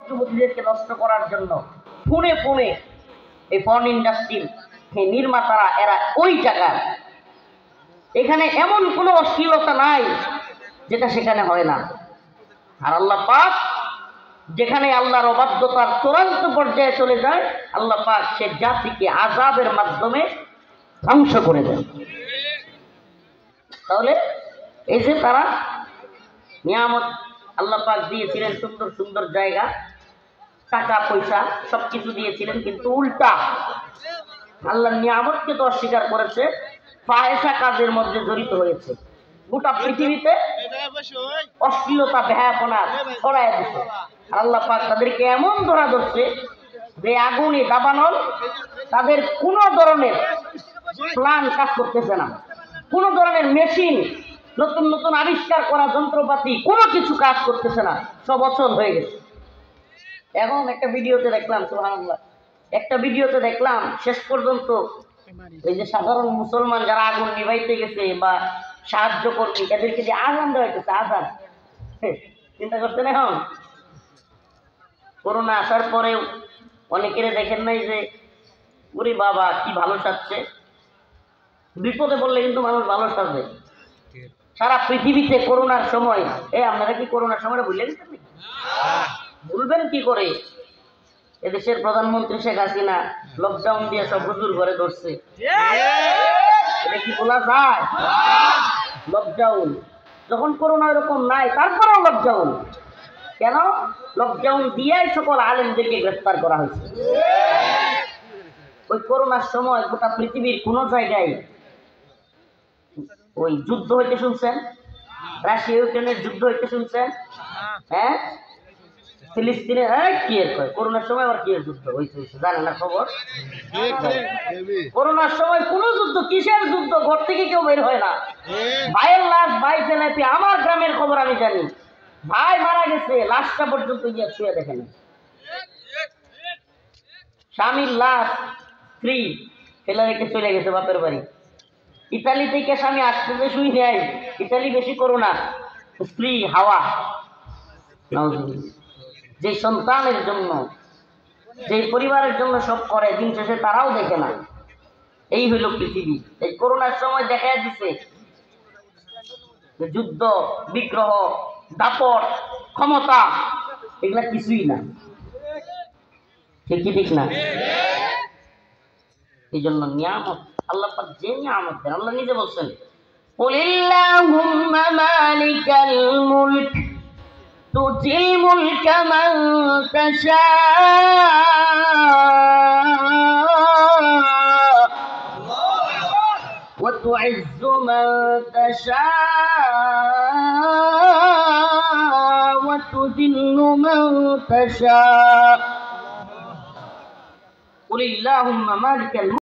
যুবতীদেরকে নষ্ট করার জন্য ফোনে ফোনে এই পর্ন ইন্ডাস্ট্রির নির্মাতারা এরা ওই জায়গায়, এখানে এমন কোনো অশ্লীলতা নাই যেটা সেখানে হয় না। আর আল্লাহ পাক যেখানে আল্লাহর অবাধ্যতার চূড়ান্ত পর্যায়ে চলে যায়, আল্লাহ পাক সে জাতিকে আযাবের মাধ্যমে ধ্বংস করে দেন। তাহলে এই যে তারা নিয়ামত আল্লাহ পাক দিয়েছিলেন, সুন্দর সুন্দর জায়গা, টাকা পয়সা সবকিছু দিয়েছিলেন, কিন্তু উল্টা আল্লাহর নিয়ামতকে তো অস্বীকার করেছে, ফাহেশা কাজের মধ্যে জড়িত হয়েছে। গোটা পৃথিবীতে অশ্লীলতা বেহায়াপনা ছড়ায় দিচ্ছে। আল্লাহ পাক তাদেরকে এমন ধরা ধরছে যে আগুনে দাবানল তাদের কোনো ধরনের প্ল্যান কাজ করতেছে না, কোনো ধরনের মেশিন, নতুন নতুন আবিষ্কার করা যন্ত্রপাতি কোনো কিছু কাজ করতেছে না, সব অচল হয়ে গেছে। এখন একটা ভিডিওতে দেখলাম, সুবহানাল্লাহ, একটা ভিডিওতে দেখলাম শেষ পর্যন্ত এই যে সাধারণ মুসলমান যারা আগুন নিভাইতে গেছে বা সাহায্য কর্মী, এদেরকে যে আজান দেওয়া হইতেছে, আজান। চিন্তা করছেন, এখন করোনা আসার পরেও অনেকের দেখেন নাই যে ওরে বাবা কি ভালো সাজছে, বিপদে পড়লে কিন্তু মানুষ ভালো সাজে। সারা পৃথিবীতে করোনার সময়, আপনারা কি করোনার সময় ভুলে গেছেন? ভুলবেন কি করে? এদেশের প্রধানমন্ত্রী শেখ হাসিনা লকডাউন দিয়ে সব হুজুর ঘরে ধরছে, এটা কি বলা যায়? লকডাউন যখন করোনা এরকম নাই, তারপরেও লকডাউন কেন? লকডাউন দিয়েই সকল আলেমদেরকে গ্রেফতার করা হয়েছে। ওই করোনার সময় গোটা পৃথিবীর কোন জায়গায় ওই যুদ্ধ হইতে শুনছেন? রাশিয়া ইউক্রেনের যুদ্ধ হইতে শুনছেন? হ্যাঁ, ফিলিস্তিনের কি এর কয় করোনার সময় আবার কি এর যুদ্ধ হয়েছে জানেন না খবর? করোনার সময় কোন যুদ্ধ, কিসের যুদ্ধ? ঘর থেকে কেউ বের হয় না, ভাইয়ের লাশ ভাই ফেলাতে। আমার গ্রামের খবর আমি জানি, ভাই মারা গেছে, লাশটা পর্যন্ত গিয়ে ছুঁয়ে দেখেন। স্বামীর লাশ স্ত্রী ফেলে রেখে চলে গেছে বাপের বাড়ি। ইতালি থেকে স্বামী আসতে শুই নেয়, ইতালি বেশি করোনা, স্ত্রী হাওয়া। যে সন্তানের জন্য, যে পরিবারের জন্য সব করে, দিন শেষে তারাও দেখে না। এই হইল পৃথিবী। এই করোনার সময় দেখা দিচ্ছে যুদ্ধ, বিগ্রহ, দাপট, ক্ষমতা এগুলা কিছুই না। ঠিক কি ঠিক না? এই জন্য নিয়ামত আল্লাহ পাক যে নিয়ামত দেন, আল্লাহ নিজে বলছেন, কুলিল্লাহুম্মা মালিকাল মুলক তুতিল মুলকা মান তাশা ওয়া তুইজ্জু মান তাশা ওয়া তুযিল্লু মান তাশা। কুলিল্লাহুম্মা মালিকাল